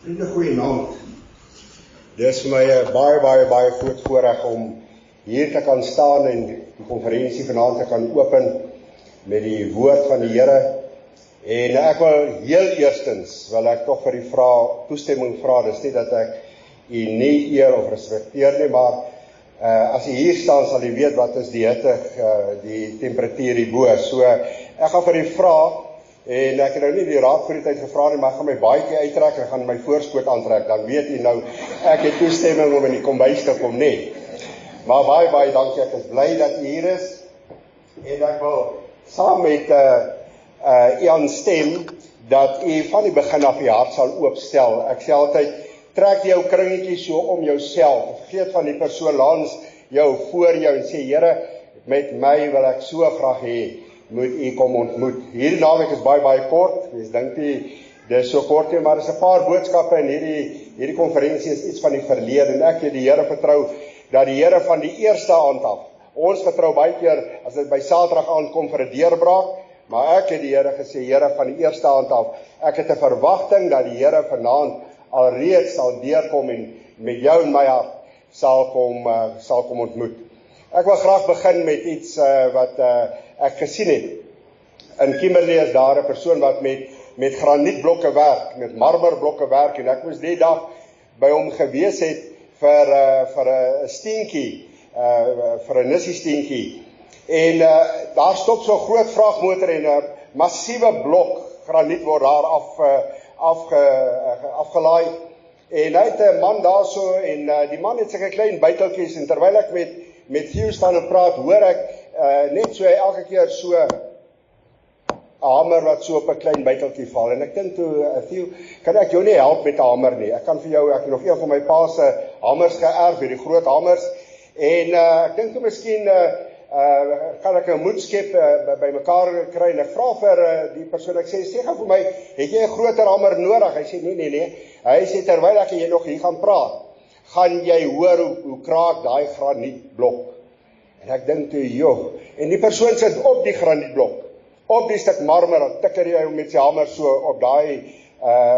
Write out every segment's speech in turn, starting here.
Vriende, goeienaand. Dit is vir my 'n baie groot voorreg om hier te kan staan en die konferensie vanaand te kan open met die woord van die Here. En ek wil heel eerstens, wil ek tog vir die toestemming vra, dis nie dat ek u nie eer of respekteer nie, maar as u hier staan, sal u weet wat is die hitte, die temperatuur hierbo. So, ek gaan vir u vra, en ek het nou nie die raad vir die tyd gevra nie, maar ek gaan my baadjie uittrek en gaan my voorskoot aantrek, dan weet u nou, ek het toestemming om in die kombuis te kom, nee. Maar baie dankie, ek is bly dat u hier is, en ek wil saam met u aanstem, dat u van die begin af die hart sal oopstel. Ek sê altyd, trek jou kringetjie so om jouself, vergeet van die persoon langs jou, voor jou, en sê, Here, met my wil ek so graag hê, moet u kom ontmoet. Hierdie naweek is baie kort, mens dink nie, dit is so kort nie, maar er is 'n paar boodskappe en hierdie konferensie is iets van die verlede, en ek het die Here vertrou, dat die Here van die eerste aand af, ons vertrou baie keer, as dit by Saterdag aankom vir 'n deurbraak, maar ek het die Here gesê, Here, van die eerste aand af, ek het 'n verwagting dat die Here vanaand alreeds sal deurkom en met jou in my hart sal kom ontmoet. Ek wil graag begin met iets wat ek gesien het. In Kimberley is daar 'n persoon wat met granietblokke werk, met marmerblokke werk, en ek moes die dag by hom gewees het vir 'n steentjie, vir 'n nissie steentjie. En daar stop so 'n groot vragmotor en 'n massiewe blok graniet word daar afgelaai. En hy het 'n man daarso, en die man het sulke klein byteltjies, en terwyl ek met Theo staan en praat, hoor ek net so elke keer so 'n hamer wat so op 'n klein byteltjie val. En ek dink toe, Theo, kan ek jou nie help met 'n hamer nie? Ek kan vir jou, ek het nog een van my pa se hamers geërf, hierdie groot hamers. En ek dink toe miskien kan ek 'n moedskep by mekaar kry, en ek vra vir die persoon, ek sê gou vir my, het jy 'n groter hamer nodig? Hy sê nee. Hy sê, terwyl ek en jy nog hier gaan praat, gaan jy hoor hoe kraak daai granietblok. En ek dink toe, joh, en die persoon sit op die granietblok, op die stuk marmer, dan tikker hy met sy hamer so op daai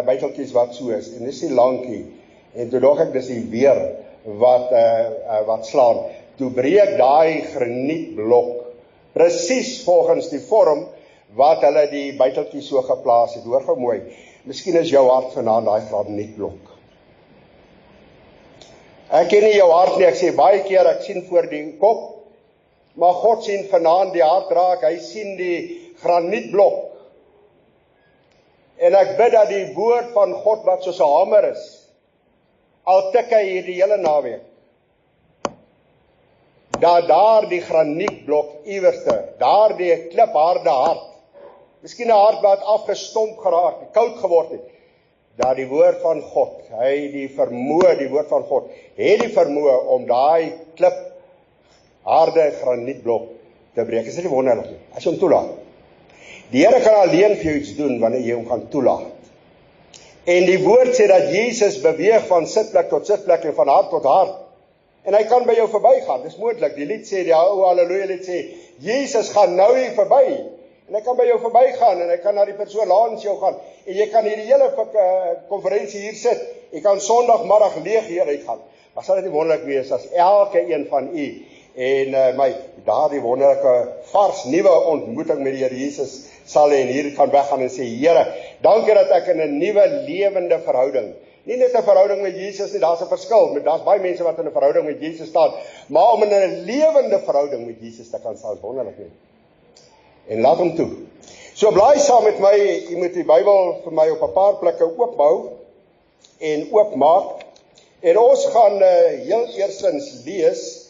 byteltjies wat so is, en dis nie lankie, en toe dog ek, dis die weer wat slaan. Toe breek daai granietblok, presies volgens die vorm wat hulle die byteltjies so geplaas het. Hoor gou mooi, miskien is jou hart vanaand daai granietblok. Ek ken nie jou hart nie, ek sê baie keer, ek sien voor die kop, maar God sien vanaand die hart raak, hy sien die granietblok. En ek bid dat die woord van God wat soos 'n hamer is, al tik hy hier die hele naweek, dat daar die granietblok iewerste, daar die klipharde hart, miskien 'n hart wat afgestomp geraak, koud geword het, dat die woord van God, die woord van God, het die vermoë om daai klipharde granietblok te breek. Is dit nie wonderlik nie, as jy hom toelaat? Die Here kan alleen vir jou iets doen, wanneer jy hom gaan toelaat. En die woord sê dat Jesus beweeg van sitplek tot sitplek, en van hart tot hart, en hy kan by jou verbygaan, dis moontlik. Die lied sê, die ou halleluja lied sê, Jesus gaan nou hier verby, en hy kan by jou verbygaan, en hy kan na die persoon langs jou gaan, en jy kan hierdie hele konferensie hier sit, jy kan sondagmiddag leeg hier uitgaan. Maar sal dit nie wonderlik wees, as elke een van u, en daardie wonderlike, vars, nuwe ontmoeting met die Here Jesus sal hê, en hier kan weggaan en sê, Here, dankie dat ek in 'n nuwe lewende verhouding, nie net 'n verhouding met Jesus nie, daar's 'n verskil, daar's baie mense wat in 'n verhouding met Jesus staan, maar om in 'n lewende verhouding met Jesus te kan staan, is wonderlik nie. En laat hom toe. So blaai saam met my, jy moet die Bybel vir my op 'n paar plekke oopbou en oopmaak, en ons gaan heel eerstens lees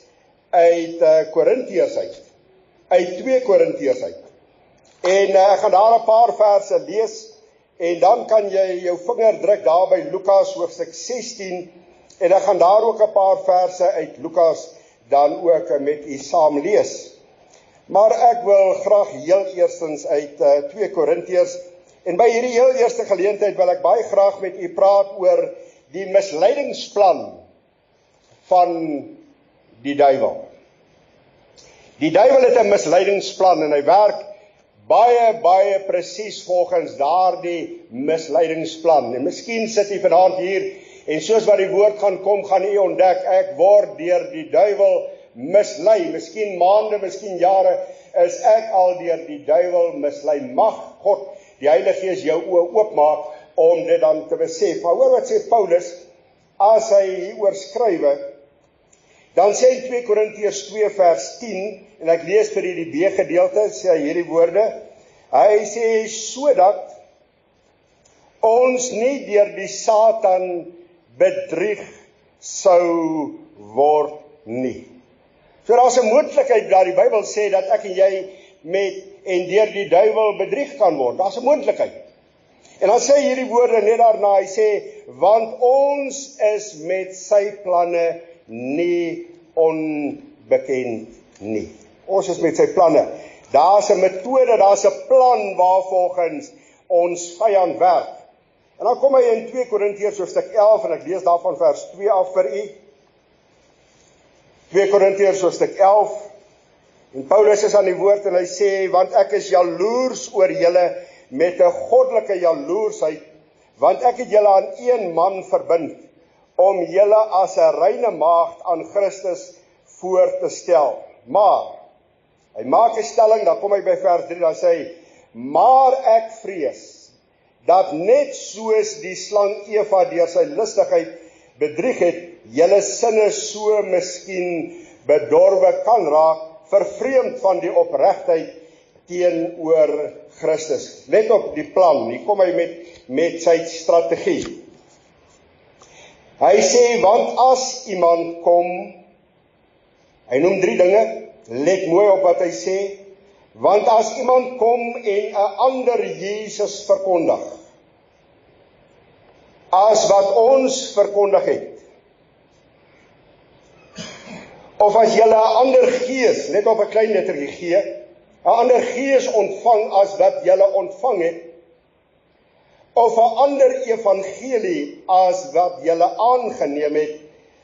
uit Korintiërs uit 2 Korintiërs uit. En ek gaan daar 'n paar verse lees, en dan kan jy jou vinger druk daar by Lukas hoofstuk 16, en ek gaan daar ook 'n paar verse uit Lukas dan ook met u saam lees. Maar ek wil graag heel eerstens uit 2 Korintiërs, en by hierdie heel eerste geleentheid wil ek baie graag met u praat oor die misleidingsplan van die duiwel. Die duiwel het 'n misleidingsplan, en hy werk baie presies volgens daardie misleidingsplan. En miskien sit u vanaand hier, en soos wat die woord gaan kom, gaan u ontdek, ek word deur die duiwel mislei. Miskien maande, miskien jare, is ek al deur die duiwel mislei. Mag God, die Heilige Gees, jou oë oopmaak, om dit dan te besef. Maar hoor wat sê Paulus, as hy hieroor skrywe, dan sê in 2 Korintiërs 2 vers 10, en ek lees vir die B-gedeelte, sê hy hierdie woorde, hy sê, sodat ons nie deur die Satan bedrieg sou word nie. So daar is 'n moontlikheid dat die Bybel sê dat ek en jy deur die duiwel bedrieg kan word. Daar is 'n moontlikheid. En dan sê hierdie woorde net daarna, hy sê, want ons is met sy planne nie onbekend nie. Ons is met sy planne. Daar's 'n metode, daar's 'n plan waarvolgens ons vyand werk. En dan kom hy in 2 Korintiërs hoofstuk 11, en ek lees daarvan vers 2 af vir u. 2 Korintiërs hoofstuk 11, en Paulus is aan die woord, en hy sê, want ek is jaloers oor julle met 'n goddelike jaloersheid, want ek het julle aan een man verbind, om julle as 'n reine maagd aan Christus voor te stel. Maar, hy maak 'n stelling, dan kom hy by vers 3, dan sê hy, maar ek vrees, dat net soos die slang Eva deur sy listigheid bedrieg het, julle sinne so miskien bedorwe kan raak, vervreemd van die opregtheid teenoor Christus. Let op die plan, hier kom hy met sy strategie. Hy sê, want as iemand kom, hy noem 3 dinge, let mooi op wat hy sê, want as iemand kom en 'n ander Jesus verkondig, as wat ons verkondig het, of as julle 'n ander gees, let op 'n klein lettertjie G, 'n ander gees ontvang as wat julle ontvang het, of 'n ander evangelie as wat julle aangeneem het,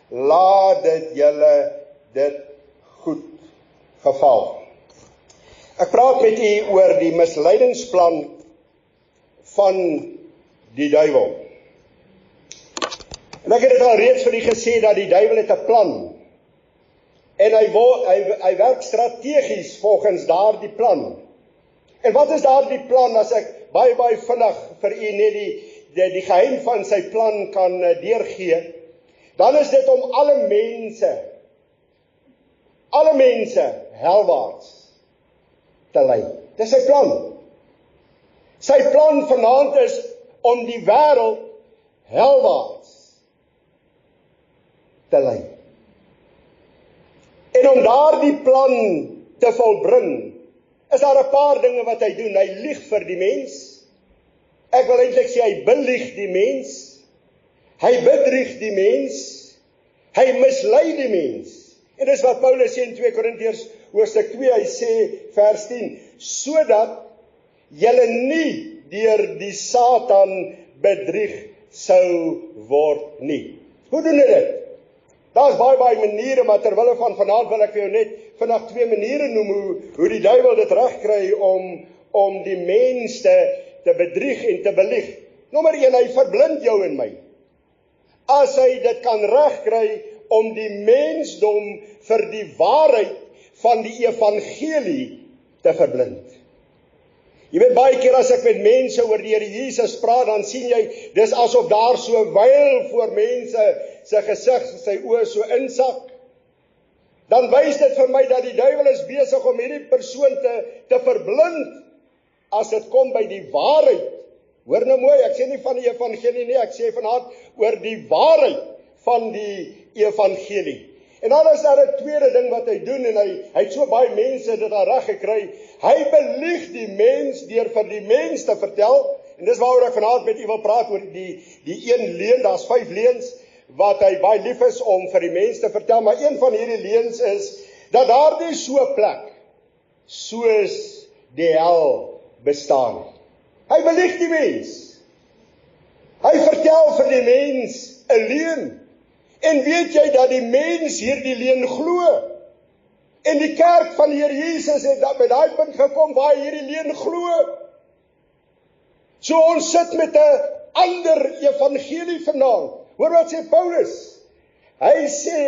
laat dit julle dit goed geval. Ek praat met u oor die misleidingsplan van die duiwel. En ek het dit al reeds vir u gesê dat die duiwel het 'n plan. En hy werk strategies volgens daardie plan. En wat is daardie plan, as ek baie vinnig vir u net die geheim van sy plan kan deurgee, dan is dit om alle mense helwaarts te lei. Dis sy plan. Sy plan vanaand is om die wêreld helwaarts te lei. En om daardie plan te volbring, is daar 'n paar dinge wat hy doen. Hy lieg vir die mens. Ek wil eintlik sê, hy belieg die mens. Hy bedrieg die mens. Hy mislei die mens. En dis wat Paulus sê in 2 Korintiërs hoofstuk 2, hy sê vers 10, sodat julle nie deur die Satan bedrieg sou word nie. Hoe doen hy dit? Daar's baie maniere, maar terwille van vanaand wil ek vir jou net vandag 2 maniere noem hoe die duiwel dit regkry om die mens te bedrieg en te belieg. Nommer 1, hy verblind jou en my. As hy dit kan regkry om die mensdom vir die waarheid van die evangelie te verblind. Jy weet, baie keer as ek met mense oor die Here Jesus praat, dan sien jy, dis asof daar so wyl voor mense sy gesig, sy oë so insak. Dan wys dit vir my dat die duiwel is besig om hierdie persoon te verblind as dit kom by die waarheid. Hoor nou mooi, ek sê nie van die evangelie nie, ek sê vanaand oor die waarheid van die evangelie. En dan is daar 'n tweede ding wat hy doen, en hy het so baie mense dit al reg gekry. Hy belieg die mens deur vir die mens te vertel, en dis waaroor ek vanaand met u wil praat, oor die een leuen, daar's 5 leuns, wat hy baie lief is om vir die mens te vertel, maar een van hierdie leuns is, dat daar nie so 'n plek, soos die hel bestaan. Hy belieg die mens. Hy vertel vir die mens 'n leuen. En weet jy dat die mens hierdie leuen glo? En die kerk van die Here Jesus het by daai punt gekom waar hy hierdie leuen glo. So ons sit met 'n ander evangelie vanaand. Hoor wat sê Paulus? Hy sê,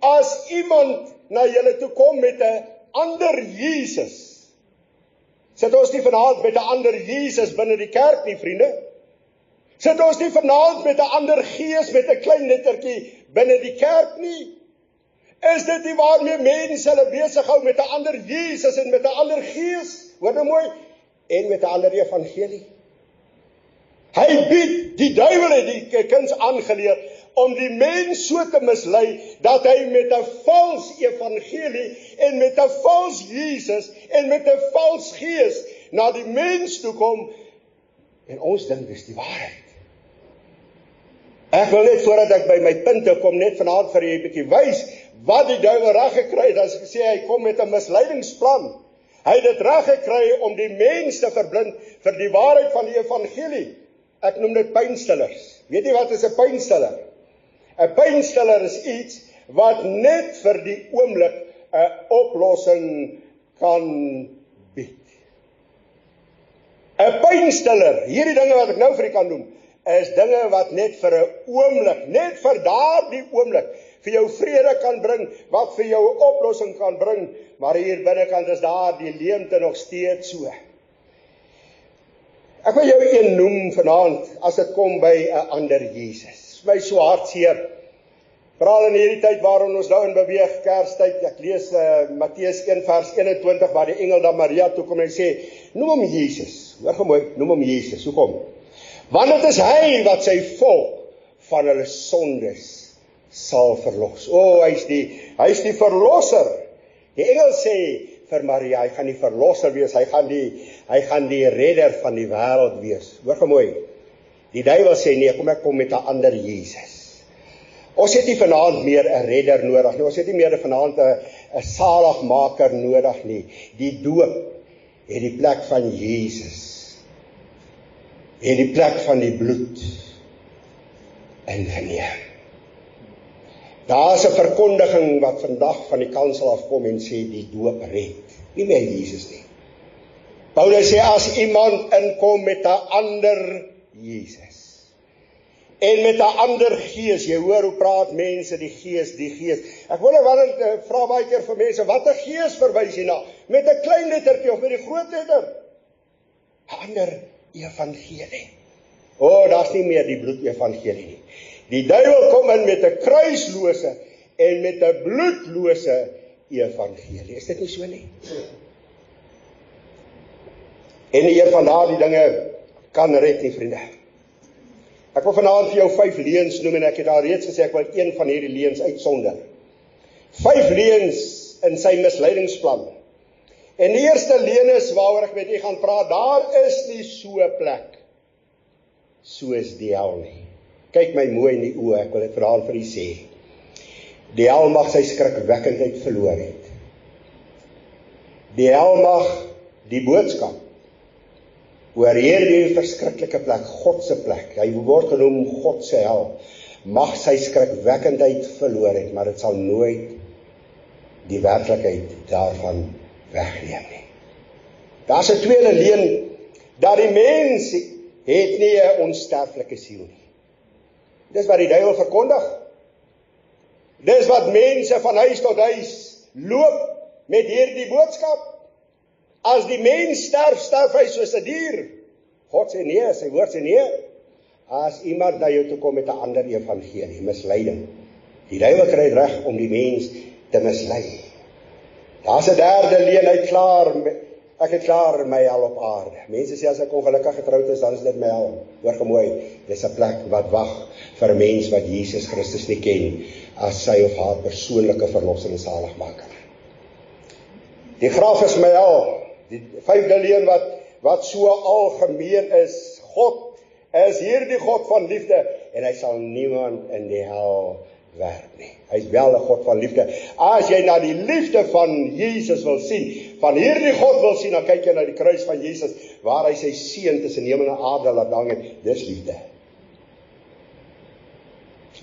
as iemand na julle toe kom met 'n ander Jesus, sit ons nie vanaand met 'n ander Jesus binne die kerk nie, vriende. Sit ons nie vanaand met 'n ander gees met 'n klein lettertjie binne die kerk nie. Is dit nie waarmee mense hulle besig hou met 'n ander Jesus en met 'n ander gees? Hoor nou mooi, en met 'n ander evangelie. Hy bied, die duiwel het die kinders aangeleer om die mens so te mislei dat hy met 'n vals evangelie en met 'n vals Jesus en met 'n vals gees na die mens toe kom en ons dink dis die waarheid. Ek wil net voordat ek by my punte kom net vanaand vir julle 'n bietjie wys wat die duiwel reg gekry het as ek sê hy kom met 'n misleidingsplan. Hy het dit reg gekry om die mens te verblind vir die waarheid van die evangelie. Ek noem dit pynstillers. Weet jy wat is 'n pynstiller? 'n Pynstiller is iets wat net vir die oomblik 'n oplossing kan bied. 'n Pynstiller, hierdie dinge wat ek nou vir u kan noem, is dinge wat net vir 'n oomblik, net vir daardie oomblik, vir jou vrede kan bring, wat vir jou 'n oplossing kan bring, maar hier binnekant is daar die leemte nog steeds so. Ek wil jou een noem vanaand, as dit kom by 'n ander Jesus. My so hartseer, veral in hierdie tyd waarin ons nou in beweeg, Kerstyd, ek lees Matteus 1 vers 21, waar die engel dan Maria toe kom en sê, noem hom Jesus, hoor gou mooi, noem hom Jesus, hoekom? Want dit is hy wat sy volk van hulle sondes sal verlos. Hy's die verlosser. Die engel sê vir Maria, hy gaan die verlosser wees, hy gaan die redder van die wêreld wees. Hoor gou mooi. Die duiwel sê nee, ek kom met 'n ander Jesus. Ons het nie vanaand meer 'n redder nodig nie. Ons het nie meer vanaand 'n saligmaker nodig nie. Die doop het die plek van Jesus, het die plek van die bloed ingeneem. Daar is 'n verkondiging wat vandag van die kansel afkom en sê die doop red. Nie meer Jesus nie. Paulus sê as iemand inkom met 'n ander Jesus en met 'n ander gees, jy hoor hoe praat mense, die gees. Ek wil nou vra baie keer vir mense, watter gees verwys jy na? Met 'n klein lettertjie of met die groot letter? 'n Ander evangelie. Daar's nie meer die bloed evangelie nie. Die duiwel kom in met 'n kruislose en met 'n bloedlose evangelie. Is dit nie so nie? En die een van daardie dinge kan red nie, vriende. Ek wil vanaand vir jou 5 leuns noem en ek het al reeds gesê ek wil een van hierdie leuns uitsonder. 5 leuns in sy misleidingsplan. En die eerste leuen is waaroor ek met u gaan praat, daar is nie so 'n plek soos die hel nie. Kyk my mooi in die oë, ek wil dit vanaand vir u sê. Die hel mag sy skrikwekkendheid verloor het. Die hel mag die boodskap oor hierdie verskriklike plek, God se plek, hy word genoem God se hel, mag sy skrikwekkendheid verloor het, maar dit sal nooit die werklikheid daarvan wegneem nie. Daar's 'n tweede leuen, dat die mens het nie 'n onsterflike siel nie. Dis wat die duiwel verkondig. Dis wat mense van huis tot huis loop met hierdie boodskap. As die mens sterf, sterf hy soos 'n dier. God sê nee, sy woord sê nee. As iemand na jou toe kom met 'n ander evangelie, misleiding. Die duiwel kry reg om die mens te mislei. Daar's 'n derde leuen, ek het klaar my hel op aarde. Mense sê as ek ongelukkig getroud is, dan is dit my hel. Hoor gemooi, dis 'n plek wat wag vir 'n mens wat Jesus Christus nie ken as sy of haar persoonlike verlosser en saligmaker. Die graf is my hel. Die 5de leuen wat so algemeen is, God is hierdie God van liefde en hy sal niemand in die hel werp nie. Hy is wel 'n God van liefde. As jy na die liefde van Jesus wil sien, van hierdie God wil sien, dan kyk jy na die kruis van Jesus, waar hy sy seun tussen hemel en aarde laat hang het. Dis liefde.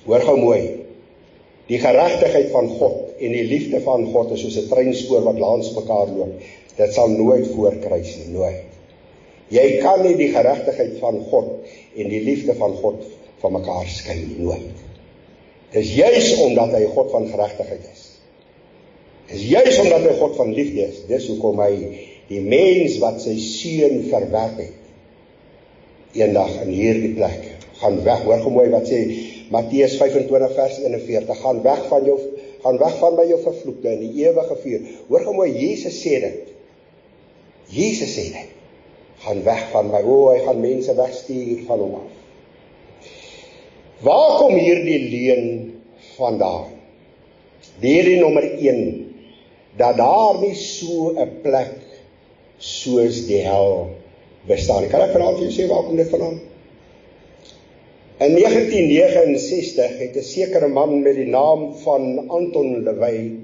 Hoor gou mooi. Die geregtigheid van God en die liefde van God is soos 'n treinspoor wat langs mekaar loop. Dit sal nooit voorkruis nie, nooit. Jy kan nie die geregtigheid van God en die liefde van God van mekaar skei nie, nooit. Dis juis omdat hy God van geregtigheid is. Dis juis omdat hy God van liefde is. Dis hoekom hy die mens wat sy seun verwerp het, eendag in hierdie plek, gaan weg. Hoor gou mooi wat sê Matteus 25 vers 41, gaan weg van my jou vervloekte in die ewige vuur. Hoor gou mooi, Jesus sê dit. Jesus sê dit. Gaan weg van my. Hy gaan mense wegstuur van hom af. Waar kom hierdie leuen vandaan? Hierdie nommer 1, dat daar nie so 'n plek soos die hel bestaan nie. Kan ek vanaand vir jou sê waar kom dit vandaan? In 1969 het 'n sekere man met die naam van Anton LaVey,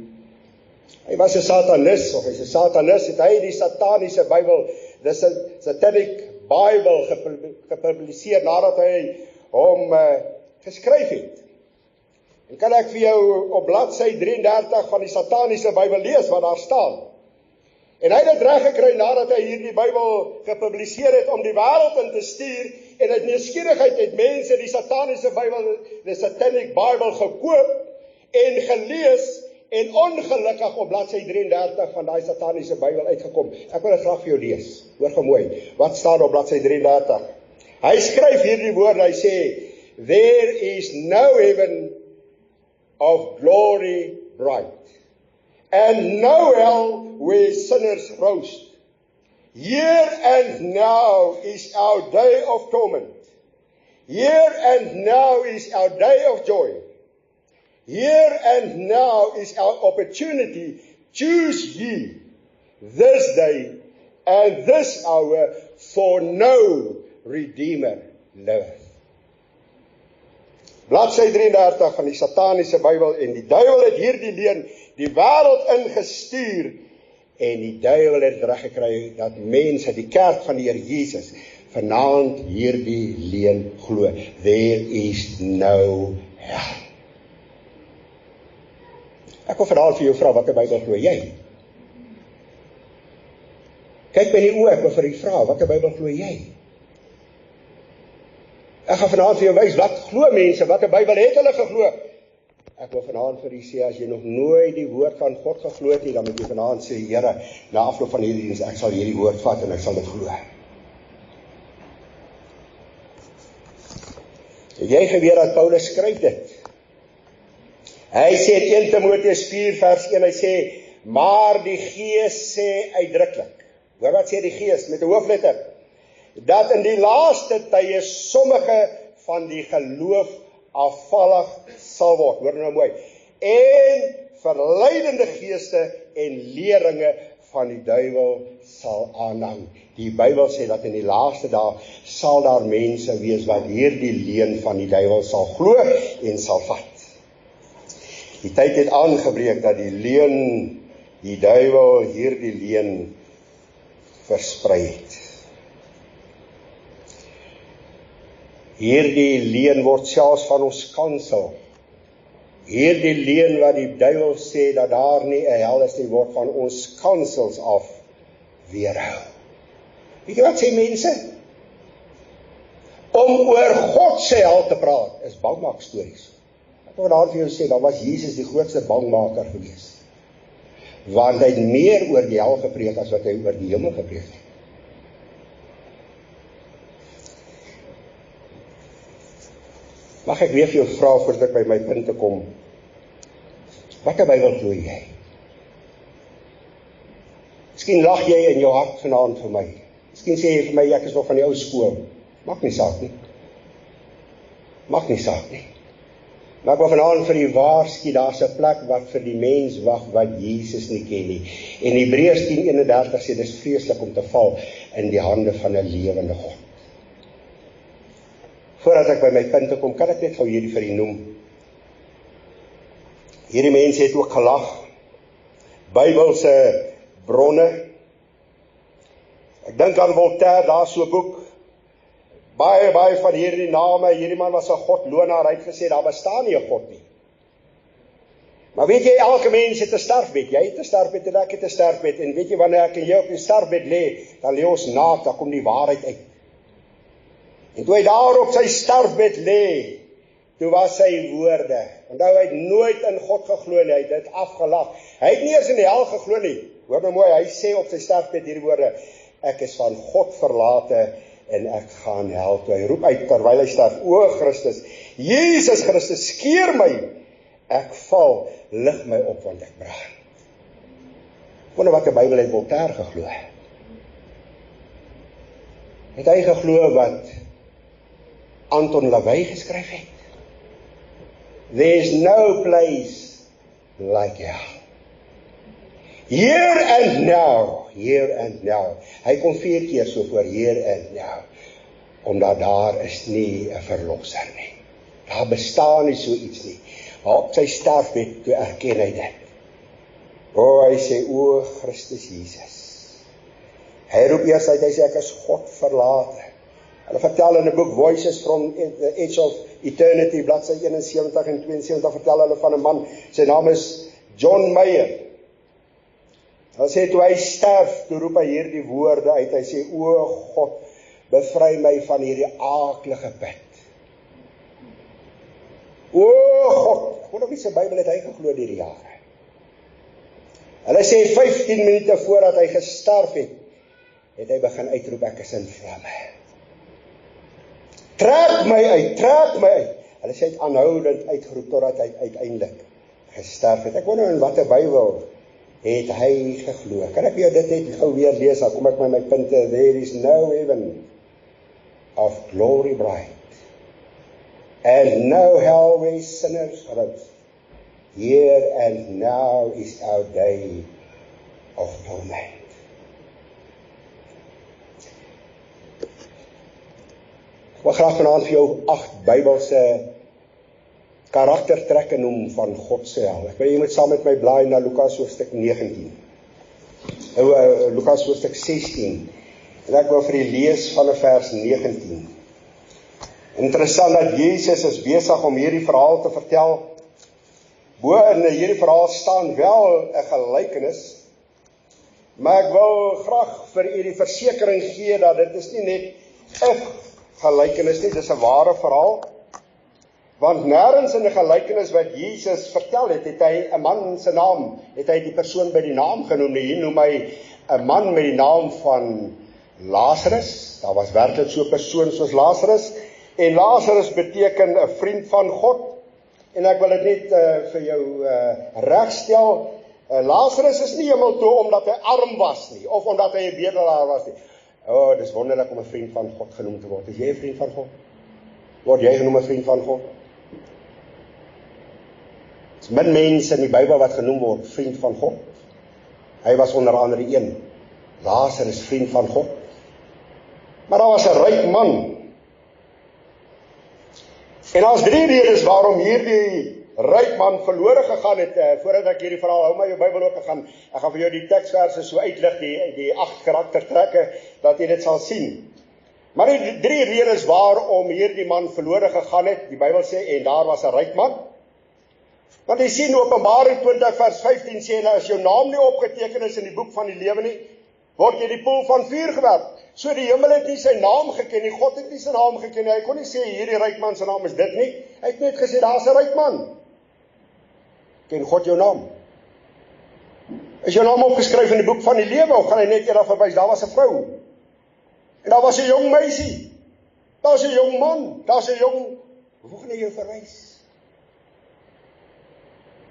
hy was 'n satanis, het hy die sataniese Bybel, the Satanic Bible gepubliseer nadat hy hom geskryf het. En kan ek vir jou op bladsy 33 van die sataniese Bybel lees wat daar staan? En hy het dit reg gekry nadat hy hierdie Bybel gepubliseer het om die wêreld in te stuur, en uit nieuwsgierigheid het mense die sataniese Bybel, the Satanic Bible, gekoop en gelees, en ongelukkig op bladsy 33 van daai sataniese Bybel uitgekom. Ek wil dit graag vir jou lees. Hoor gou mooi, wat staan op bladsy 33? Hy skryf hierdie woorde, hy sê, there is no heaven of glory bright, and no hell where sinners roast. Here and now is our day of torment. Here and now is our day of joy. Here and now is our opportunity. Choose ye this day and this hour, for no Redeemer liveth. Bladsy 33 van die sataniese Bybel, en die duiwel het hierdie leuen die wêreld ingestuur, en die duiwel het reg gekry dat mense, die kerk van die Here Jesus, vanaand hierdie leuen glo. There is no hell. Ek wil vanaand vir jou vra, watter Bybel glo jy? Kyk my in die oë, ek wil vir jou vra, watter Bybel glo jy? Ek gaan vanaand vir jou wys, wat glo mense, watter Bybel het hulle geglo? Ek wil vanaand vir u sê, as jy nog nooit die woord van God geglo het nie, dan moet jy vanaand sê, Here, na afloop van hierdie diens, ek sal hierdie woord vat en ek sal dit glo. Het jy geweet dat Paulus skryf dit? Hy sê in 1 Timoteus 4 vers 1, hy sê, maar die Gees sê uitdruklik. Hoor wat sê die Gees met 'n hoofletter? Dat in die laaste tye sommige van die geloof afvallig sal word. Hoor nou mooi. En verleidende geeste en leringe van die duiwel sal aanhang. Die Bybel sê dat in die laaste dae sal daar mense wees wat hierdie leuen van die duiwel sal glo en sal vat. Die tyd het aangebreek dat die leuen, die duiwel hierdie leuen versprei het. Hierdie leuen word selfs van ons kansel. Hierdie leuen wat die duiwel sê dat daar nie 'n hel is nie, word van ons kansels af weerhou. Weet jy wat sê mense? Om oor God se hel te praat is bangmaakstories. Ek wil daar vir jou sê, dan was Jesus die grootste bangmaker gewees. Want hy het meer oor die hel gepreek as wat hy oor die hemel gepreek het. Mag ek weer vir jou vra voordat ek by my punte kom? Watter Bybel glo jy? Miskien lag jy in jou hart vanaand vir my. Miskien sê jy vir my, ek is nog van die ou skool. Maak nie saak nie. Maak nie saak nie. Maar ek wil vanaand vir die waarsku, daar's 'n plek wat vir die mens wag wat Jesus nie ken nie. En Hebreërs 10:31 sê dis vreeslik om te val in die hande van 'n lewende God. Voordat ek by my punte kom, kan ek net gou hierdie vir u noem. Hierdie mense het ook gelag. Bybelse bronne. Ek dink aan Voltaire, daar so 'n boek. Baie van hierdie name, hierdie man was 'n godlonaar, hy het gesê, daar bestaan nie 'n God nie. Maar weet jy, elke mens het 'n sterfbed. Jy het 'n sterfbed en ek het 'n sterfbed. En weet jy, wanneer ek en jy op die sterfbed lê, dan lê ons naak, dan kom die waarheid uit. En toe hy daar op sy sterfbed lê, toe was sy woorde. Onthou, hy het nooit in God geglo nie, hy het dit afgelag. Hy het nie eens in die hel geglo nie. Hoor nou mooi, hy sê op sy sterfbed hierdie woorde: ek is van God verlate en ek gaan hel toe. Hy roep uit terwyl hy sterf: o Christus, Jesus Christus, skeer my. Ek val, lig my op want ek brand. Wonder wat die Bybel het Voltaire geglo. Het hy geglo wat Anton LaVey geskryf het? There's no place like hell. Here and now, here and now. Hy kom 4 keer so voor here and now, omdat daar is nie 'n verlosser nie. Daar bestaan nie so iets nie. Maar op sy sterfbed, toe erken hy dit. Hy sê: o Christus Jesus. Hy roep eers uit, hy sê: ek is God verlate. Hulle vertel in 'n boek Voices from the Edge of Eternity, bladsy 71 en 72, vertel hulle van 'n man, sy naam is John Mayer. Hulle sê toe hy sterf, toe roep hy hierdie woorde uit, hy sê: o God, bevry my van hierdie aaklige put. O God, wonder wie se Bybel het hy geglo deur die jare. Hulle sê 15 minute voordat hy gesterf het hy begin uitroep: ek is in vlamme. Trek my uit, trek my uit. Hulle sê hy het aanhoudend uitgeroep totdat hy uiteindelik gesterf het. Ek wonder in watter Bybel het hy geglo. Kan ek jou dit net gou weer lees, dan kom ek met my punte. There is no heaven of glory bright, and no hell where sinners roast. Here and now is our day of torment. Ek wil graag vanaand vir jou 8 Bybelse karaktertrekke noem van God se hel. Ek wil jy moet saam met my blaai na Lukas hoofstuk 19. Lukas hoofstuk 16. En ek wil vir u lees van vers 19. Interessant dat Jesus is besig om hierdie verhaal te vertel. Bo in hierdie verhaal staan wel 'n gelykenis, maar ek wil graag vir u die versekering gee dat dit is nie net 'n gelykenis nie, dis 'n ware verhaal. Want nêrens in 'n gelykenis wat Jesus vertel het, het hy 'n man se naam, het hy die persoon by die naam genoem nie. Hier noem hy 'n man met die naam van Lazarus. Daar was werklik so 'n persoon soos Lazarus. En Lazarus beteken 'n vriend van God. En ek wil dit net vir jou regstel. Lazarus is nie hemel toe omdat hy arm was nie, of omdat hy 'n bedelaar was nie. Dis wonderlik om 'n vriend van God genoem te word. Is jy 'n vriend van God? Word jy genoem 'n vriend van God? Dis min mense in die Bybel wat genoem word vriend van God. Hy was onder andere een. Lazarus, vriend van God. Maar daar was 'n ryk man. En daar's 3 redes waarom hierdie ryk man verlore gegaan het. Voordat ek hierdie verhaal hou, maar jou Bybel ook ek gaan vir jou die teksverse so uitlig, die 8 karaktertrekke, dat jy dit sal sien. Maar die 3 redes waarom hierdie man verlore gegaan het, die Bybel sê, en daar was 'n ryk man. Want jy sien Openbaring 20 vers 15 sê, nou as jou naam nie opgeteken is in die boek van die lewe nie, word jy die poel van vuur gewerp. So die hemel het nie sy naam geken nie, God het nie sy naam geken nie. Hy kon nie sê hierdie ryk man se naam is dit nie. Hy het net gesê daar's 'n ryk man. Ken God jou naam? Is jou naam opgeskryf in die boek van die lewe, of gaan hy net eendag verwys? Daar was 'n vrou. En daar was 'n jong meisie. Daar's 'n jong man. Daar's 'n jong. Hoe gaan hy jou verwys?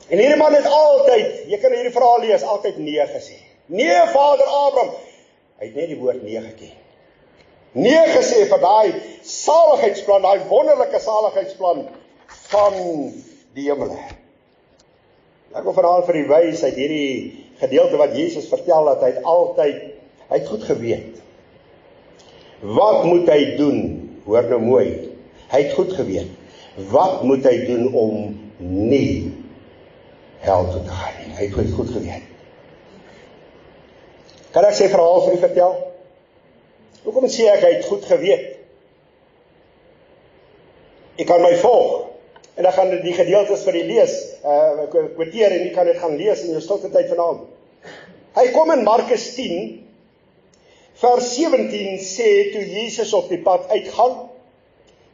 En hierdie man het altyd, jy kan hierdie verhaal lees, altyd nee gesê. Nee, Vader Abraham. Hy het net die woord nee geken. Nee gesê vir daai saligheidsplan, daai wonderlike saligheidsplan van die hemele. Ek wil vanaand vir u wys uit hierdie gedeelte wat Jesus vertel dat hy het goed geweet. Wat moet hy doen? Hoor nou mooi. Hy het goed geweet. Wat moet hy doen om nie hel toe te gaan nie? Hy het goed geweet. Kan ek sy verhaal vir u vertel? Hoekom sê ek hy het goed geweet? Ek kan my volg. En dan gaan die gedeeltes vir die lees, kwartier en jy kan dit gaan lees in jou stilte tyd vanaand. Hy kom in Markus 10, vers 17 sê, toe Jesus op die pad uitgaan,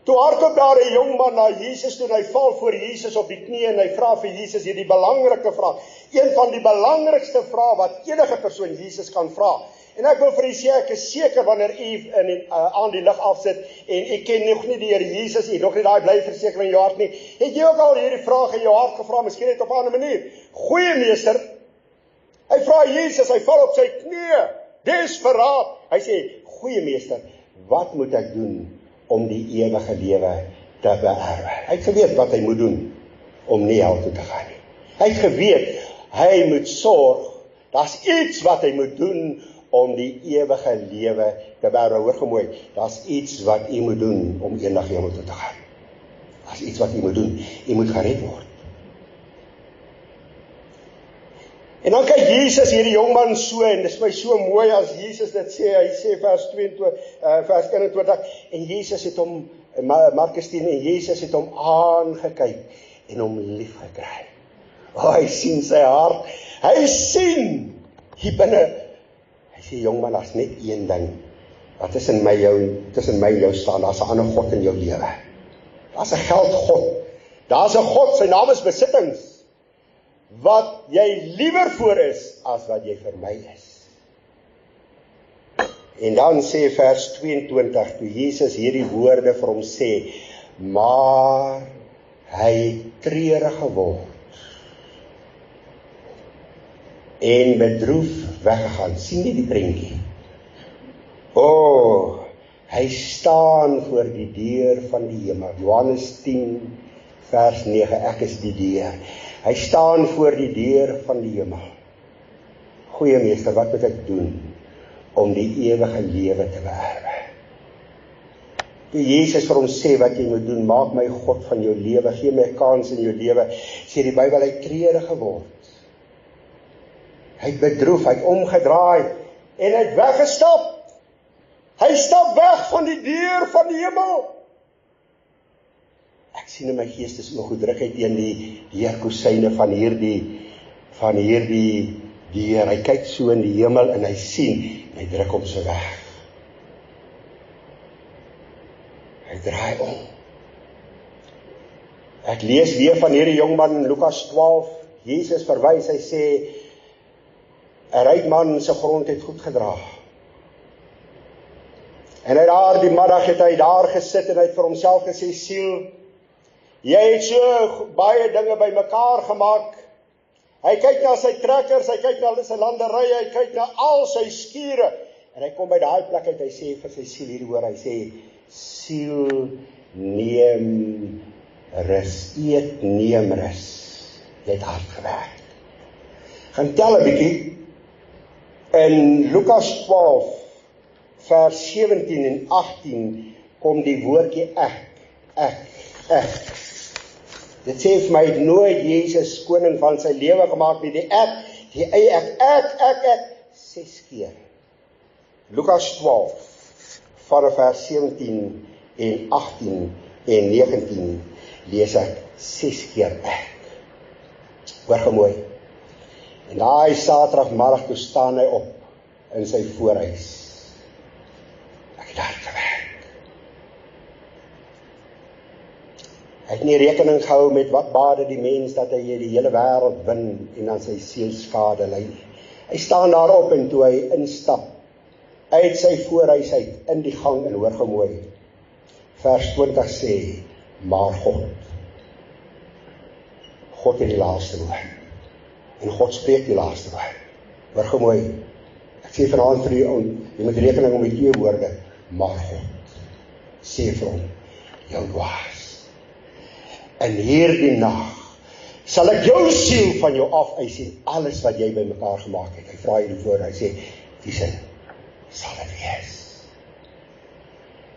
toe hardloop daar 'n jong man na Jesus toe, en hy val voor Jesus op die knie, en hy vra vir Jesus hierdie belangrike vraag, een van die belangrikste vrae wat enige persoon Jesus kan vra. En ek wil vir u sê, ek is seker wanneer u aan die lig afsit, en u ken nog nie die Here Jesus, u nog nie daai bly versekering in jou hart nie, het jy ook al hierdie vraag in jou hart gevra, miskien net op 'n ander manier. Goeie meester, hy vra Jesus, hy val op sy knie, desperate. Hy sê, goeie meester, wat moet ek doen om die ewige lewe te beerwe? Hy het geweet wat hy moet doen om nie hel toe te gaan nie. Hy het geweet, hy moet sorg, daar's iets wat hy moet doen om die ewige lewe te beerwe. Hoor gemooi, daar's iets wat u moet doen om eendag hemel toe te gaan. Daar's iets wat u moet doen, u moet gered word. En dan kyk Jesus hierdie jongman so, en dit is my so mooi as Jesus dit sê, hy sê vers 21, en Jesus het hom, Markus 10, en Jesus het hom aangekyk, en hom lief gekry. Hy sien sy hart, hy sien hier binne, hy sê, jongman, daar's net een ding, wat tussen my en jou staan, daar's 'n ander God in jou lewe. Daar's 'n geldgod, daar's 'n God, sy naam is besittings, wat jy liewer voor is, as wat jy vir my is. En dan sê vers 22, toe Jesus hierdie woorde vir hom sê, maar hy treurig geword, en bedroef weggegaan. Sien jy die prentjie? Hy staan voor die deur van die hemel. Johannes 10 vers 9, ek is die deur. Hy staan voor die deur van die hemel. Goeie meester, wat moet ek doen om die ewige lewe te beerwe? Toe Jesus vir hom sê wat jy moet doen, maak my God van jou lewe, gee my 'n kans in jou lewe, sê die Bybel, hy treurig geword. Hy het bedroef, hy het omgedraai, en hy het weggestap. Hy stap weg van die deur van die hemel. Ek sien in my geestesoog hoe druk hy teen die deurkosyne van hierdie deur. Hy kyk so in die hemel en hy sien, en hy druk hom so weg. Hy draai om. Ek lees weer van hierdie jongman in Lukas 12. Jesus verwys, hy sê, 'n ryk man se grond het goed gedra. En die middag het hy daar gesit en hy het vir homself gesê, siel, jy het so baie dinge bymekaar gemaak. Hy kyk na sy trekkers, hy kyk na sy landerye, hy kyk na al sy skure. En hy kom by daai plek uit, hy sê vir sy siel hierdie woord, hy sê, siel, neem rus, eet, neem rus. Jy het hard gewerk. Gaan tel 'n bietjie. In Lukas 12, vers 17 en 18, kom die woordjie ek. Dit sê vir my, het nooit Jesus koning van sy lewe gemaak nie, die eie ek, 6 keer. Lukas 12, van vers 17 en 18 en 19, lees ek 6 keer ek. Hoor gemooi. En daai Saterdagmiddag toe staan hy op in sy voorhuis. Ek het hard gewerk. Hy het nie rekening gehou met wat bade die mens dat hy die hele wêreld win en aan sy siel skade ly. Hy staan daarop en toe hy instap uit sy voorhuis uit in die gang en hoor gemooi. Vers 20 sê, maar God het die laaste woord. En God spreek die laaste woord. Hoor gemooi. Ek sê vanaand vir jy moet rekening om die 2 woorde, maar God sê vir hom, jou dwaas. In hierdie nag sal ek jou siel van jou afeis en alles wat jy bymekaar gemaak het. Hy vra hierdie voor, hy sê, wie sal dit wees?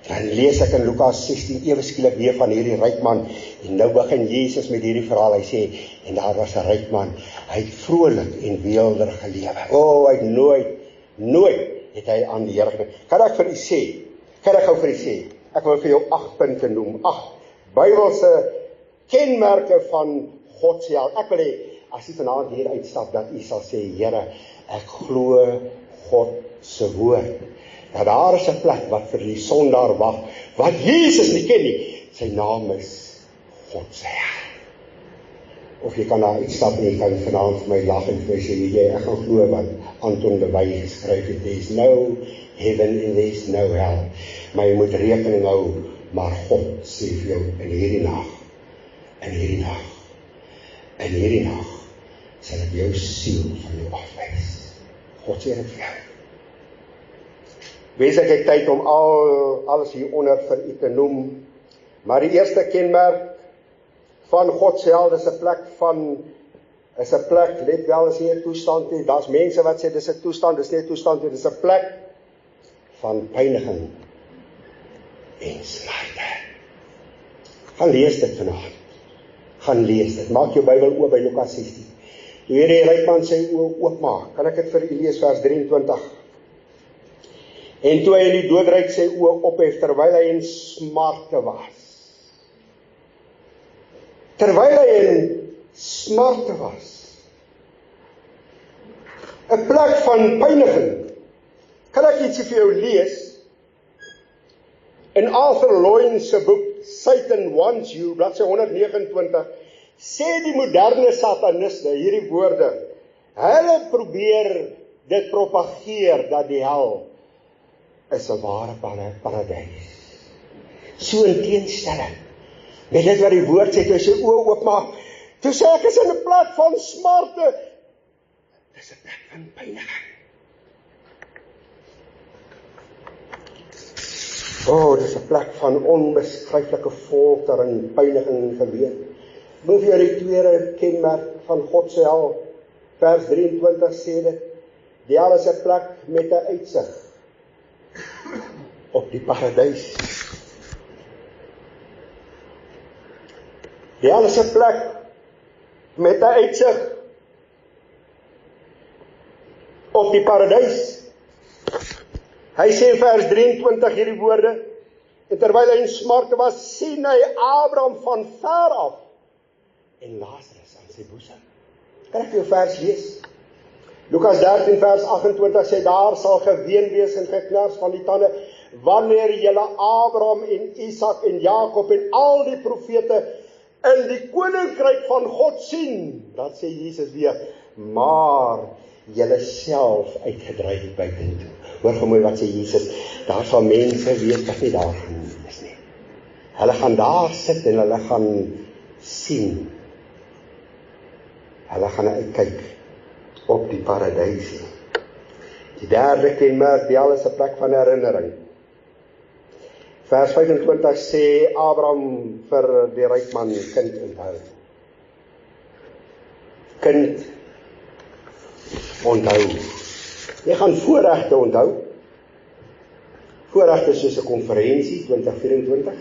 Dan lees ek in Lukas 16 ewe skielik weer van hierdie ryk man, en nou begin Jesus met hierdie verhaal, hy sê, en daar was 'n ryk man, hy het vrolik en weelderig gelewe. Hy het nooit het hy aan die Here gedoen. Kan ek gou vir u sê, ek wil vir jou 8 punte noem, 8 Bybelse kenmerke van God se held. Ek wil hê, as jy vanaand hier uitstap, dat jy sal sê, Here, ek glo God se woord. Dat daar is 'n plek wat vir die sondaar wag, wat Jesus nie ken nie. Sy naam is God se held. Of jy kan daar uitstap en jy kan vanaand vir my lag en vir my sê, ek gaan glo wat Anton de Wey geskryf het, there is no heaven and there is no hell. Maar jy moet rekening hou, maar God sê vir jou, in hierdie nag, sal ek jou siel van jou afwys. God sê dit vir jou. Wees ek het tyd om alles hieronder vir u te noem, maar die eerste kenmerk van God se held is 'n plek, let wel, is nie 'n toestand nie, daar's mense wat sê dis 'n toestand, dis nie 'n toestand nie, dis 'n plek van pyniging en smarte. Gaan lees dit vanaand. Gaan lees dit. Maak jou Bybel oop by Lukas 16. Toe hierdie ryk sy oë oopmaak, kan ek dit vir u lees, vers 23. En toe hy in die doodryk sy oë ophef, terwyl hy in smarte was. Terwyl hy in smarte was. 'n plek van pyniging. Kan ek ietsie vir jou lees? In Arthur Loyn se boek, Satan Wants You, bladsy 129, sê die moderne sataniste hierdie woorde. Hulle probeer dit propageer dat die hel is 'n ware paradys. So in teenstelling met dit wat die woord sê, toe sy oë oopmaak, toe sê ek is in 'n plek van smarte. Dis 'n plek van pyniging. Dis 'n plek van onbeskryflike foltering, pyniging en geween. Moet jy die tweede kenmerk van God se hel, vers 23 sê dit, die hel is 'n plek met 'n uitsig op die paradys. Die hel is 'n plek met 'n uitsig op die paradys. Hy sê in vers 23 hierdie woorde, en terwyl hy in smarte was, sien hy Abraham van ver af en Lazarus aan sy boesem. Kan ek vir jou vers lees? Lukas 13 vers 28 sê, daar sal geween wees en geknars van die tande, wanneer julle Abraham en Isak en Jakob en al die profete in die koninkryk van God sien. Dat sê Jesus weer, maar julle self uitgedryf buitentoe. Hoor gou mooi wat sê Jesus, daar sal mense wees wat nie daar gaan is nie. Hulle gaan daar sit en hulle gaan sien. Hulle gaan uitkyk op die paradys. Die derde kenmerk, die hel is 'n plek van herinnering. Vers 25 sê Abraham vir die ryk man, kind onthou. Kind onthou. Jy gaan voorregte onthou. Voorregte soos 'n konferensie 2024.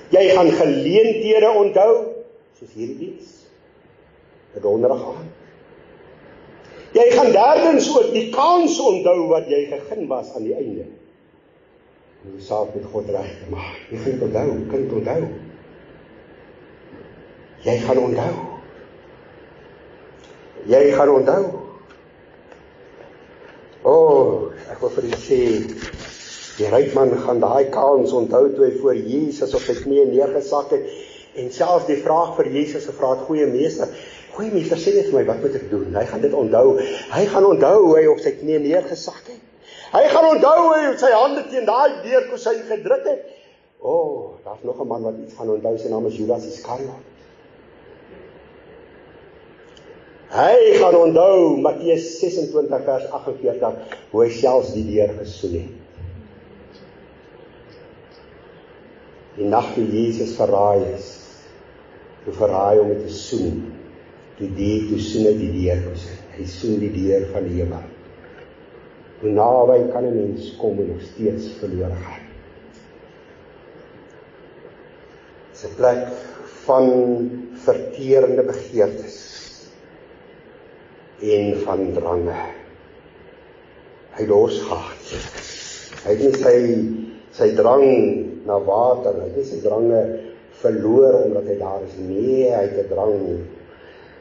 Jy gaan geleenthede onthou, soos hierdie diens, 'n donderdag aand. Jy gaan derdens ook die kans onthou wat jy gegee was aan die einde. Om die saak met God reg te maak. Jy gaan onthou, kind onthou. Jy gaan onthou. Jy gaan onthou. Ek wil vir u sê, die ryk man gaan daai kans onthou toe hy voor Jesus op sy knieë neergesak het en selfs die vraag vir Jesus gevra het, goeie meester, sê net vir my, wat moet ek doen? Hy gaan dit onthou. Hy gaan onthou hoe hy op sy knieë neergesak het. Hy gaan onthou hoe hy sy hande teen daai deurkusyn gedruk het. Daar's nog 'n man wat iets gaan onthou, sy naam is Judas Iskariot. Hy gaan onthou Matteus 26 vers 48 hoe hy selfs die deur gesoen het. Die nag toe Jesus verraai is, toe verraai om te soen, toe soen hy die deur gesoen. Hy soen die deur van die hemel. Hoe naby kan 'n mens kom en nog steeds verlore gaan? Dit is 'n plek van verterende begeertes en van drange. Hy dors gehad. Hy het nie sy drang na water, hy het nie sy drange verloor omdat hy daar is. Nee, hy het 'n drang nie.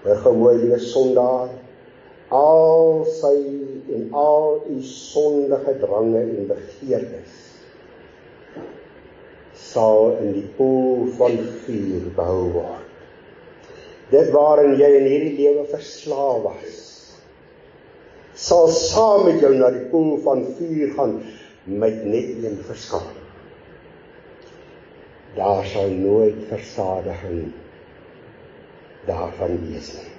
Hoor gou mooi, liewe sondaar, al sy en al u sondige drange en begeertes sal in die poel van vuur behou word. Dit waarin jy in hierdie lewe verslaaf was, sal saam met jou na die poel van vuur gaan met net een verskil. Daar sal nooit versadiging daarvan wees nie.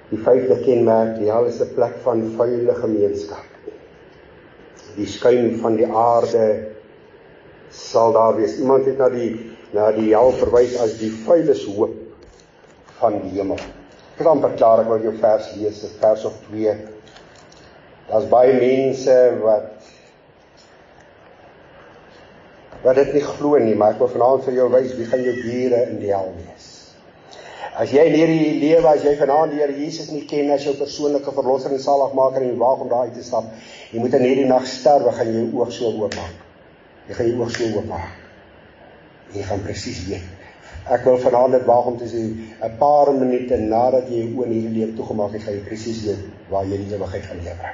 Die 5de kenmerk, die hel is 'n plek van vuile gemeenskap. Die skuim van die aarde sal daar wees. Iemand het na die hel verwys as die vuileshoop van die hemel. Ek kan verklaar, ek wil jou vers lees, 'n vers of 2. Daar's baie mense wat dit nie glo nie, maar ek wil vanaand vir jou wys, wie gaan jou bure in die hel wees. As jy in hierdie lewe, as jy vanaand die Here Jesus nie ken as jou persoonlike verlosser en saligmaker en waag om daar uit te stap, jy moet in hierdie nag sterwe, gaan jy jou oog so oopmaak. Jy gaan jou oog so oopmaak. Jy gaan presies weet. Ek wil vanaand dit waag om te sê, 'n paar minute nadat jy jou oë in hierdie lewe toegemaak het, gaan jy presies weet waar jy die ewigheid gaan lewe.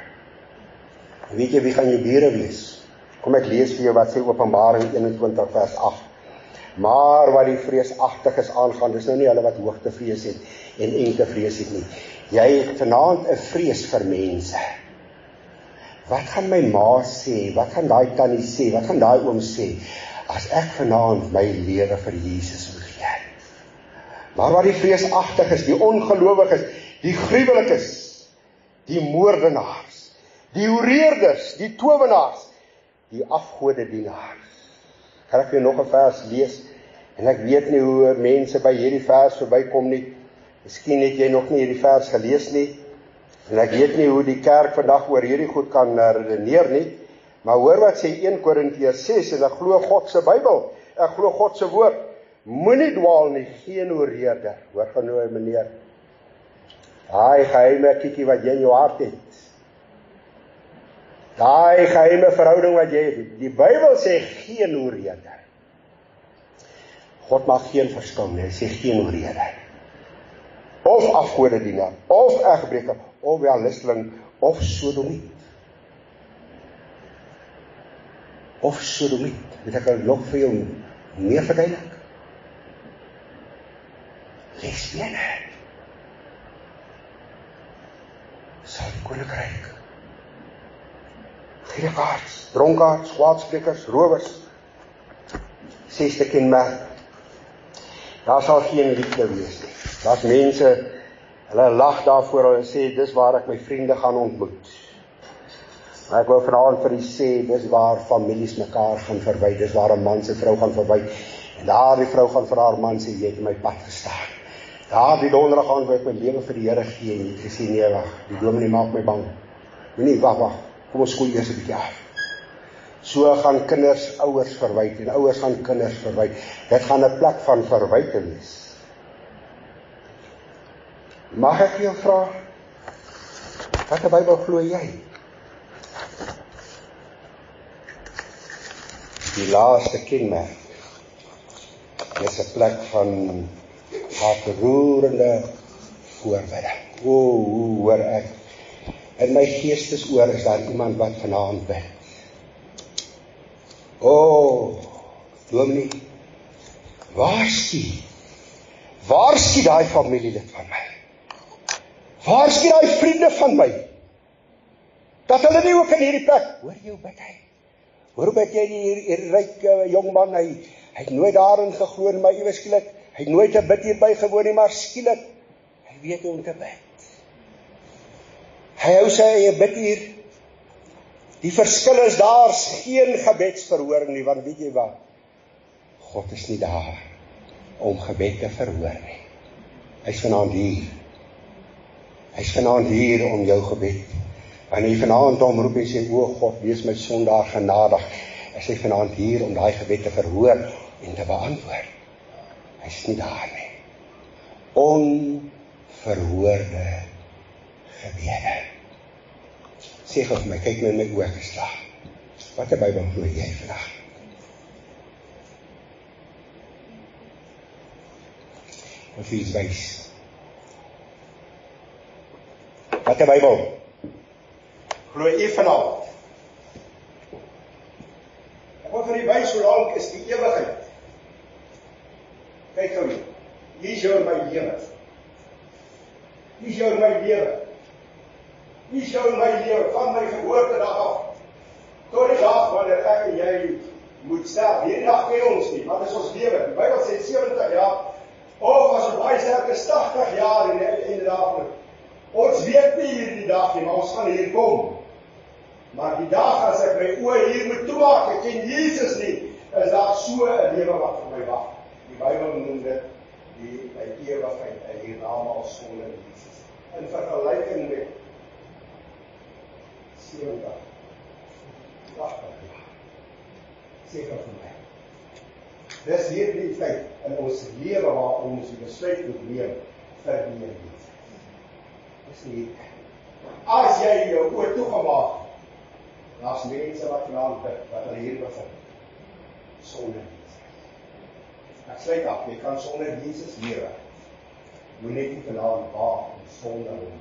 Weet jy wie gaan jou bure wees? Kom ek lees vir jou wat sê Openbaring 21 vers 8. Maar wat die vreesagtiges aangaan, dis nou nie hulle wat hoogtevrees het en engtevrees het nie. Jy het vanaand 'n vrees vir mense. Wat gaan my ma sê? Wat gaan daai tannie sê? Wat gaan daai oom sê? As ek vanaand my lewe vir Jesus moet gee. Maar wat die vreesagtiges, die ongelowiges, die gruwelikes, die moordenaars, die hoereerders, die towenaars, die afgodedienaars. Kan ek jou nog 'n vers lees? En ek weet nie hoe mense by hierdie vers verbykom nie. Miskien het jy nog nie hierdie vers gelees nie. En ek weet nie hoe die kerk vandag oor hierdie goed kan redeneer nie. Maar hoor wat sê 1 Korintiërs 6, en ek glo God se Bybel, ek glo God se woord. Moenie dwaal nie, geen hoereerder. Hoor gaan nou meneer. Daai geheime kiekie wat jy in jou hart het. Daai geheime verhouding wat jy het. Die Bybel sê geen hoereerder. God maak geen verskil nie, hy sê geen hoereerder. Of afgodedienaar, of egbreker, of wellusteling, of sodomiet. Of sodomiet. Weet ek nog vir jou meer verduidelik? Lesbiene. Sal die koninkryk. Gierigaards, dronkaards, kwaadsprekers, rowers. 6de kenmerk. Daar sal geen liefde wees nie. Daar's mense, hulle lag daarvoor, hulle sê, dis waar ek my vriende gaan ontmoet. Maar ek wil vanaand vir u sê, dis waar families mekaar gaan verby, dis waar 'n man sy vrou gaan verby, en daar die vrou gaan vir haar man sê, jy het in my pad gestaan. Daar die donderdag aan, wil ek my lewe vir die Here gee, en jy het gesê, nee, wag, die dominee maak my bang. Nee, wag, kom ons skoei eers 'n bietjie af. So gaan kinders ouers verwyd, en ouers gaan kinders verwyd. Dit gaan 'n plek van verwyte wees. Mag ek jou vra, wat die Bybel glo jy? Die laaste kenmerk is 'n plek van hartroerende voorbidding. Hoe hoor ek? In my geestesoor is daar iemand wat vanaand bid. Dominee, waarsku daai familielid van my. Waarsku daai vriende van my. Dat hulle nie ook in hierdie plek, hoor jou bid hy. Hoor bid jy die ryke jong man, hy het nooit daarin geglo nie, maar ewe skielik, hy het nooit 'n bid hierby gewoon nie, maar skielik, hy weet hoe om te bid. Hy hou sy eie bid hier. Die verskil is daar's geen gebedsverhoring nie, want weet jy wat? God is nie daar om gebed te verhoor nie. Hy's vanaand hier. Hy's vanaand hier om jou gebed. Wanneer jy vanaand hom roep en sê, o God, wees my sondaar genadig, is hy vanaand hier om daai gebed te verhoor en te beantwoord. Hy's nie daar nie. Onverhoorde gebede. Sê vir my, kyk my in my oë geslaag. Wat die Bybel glo jy vandag? of iets wys. Wat die Bybel? Glo u vanaand? Ek wil vir u wys hoe lank is die ewigheid. Kyk gou hier. Hier is jou en my lewe. Hier is jou en my lewe. Hier is jou en my lewe van my geboortedag af. Tot die dag wanneer ek en jy moet sterf. Hierdie dag ken ons nie, wat is ons lewe? Die Bybel sê 70 jaar, of as ons baie sterk is 80 jaar en die einde daarvan. Ons weet nie hierdie dag nie, maar ons gaan hier kom. Maar die dag as ek my oë hier moet toemaak, ek ken Jesus nie, is daar so 'n lewe wat vir my wag. Die Bybel noem dit die ewigheid, die hiernamaals sonder Jesus. In vergelyking met 70, 80 jaar. Seker vir my. Dis hierdie tyd in ons lewe waar ons die besluit moet neem vir die Here Jesus. Dis nie. As jy jou oë toegemaak, daar's mense wat vanaand bid, wat hulle hier begin. Sonder Jesus. Ek sluit af, jy kan sonder Jesus lewe. Moet net nie vanaand waak en sonder hom.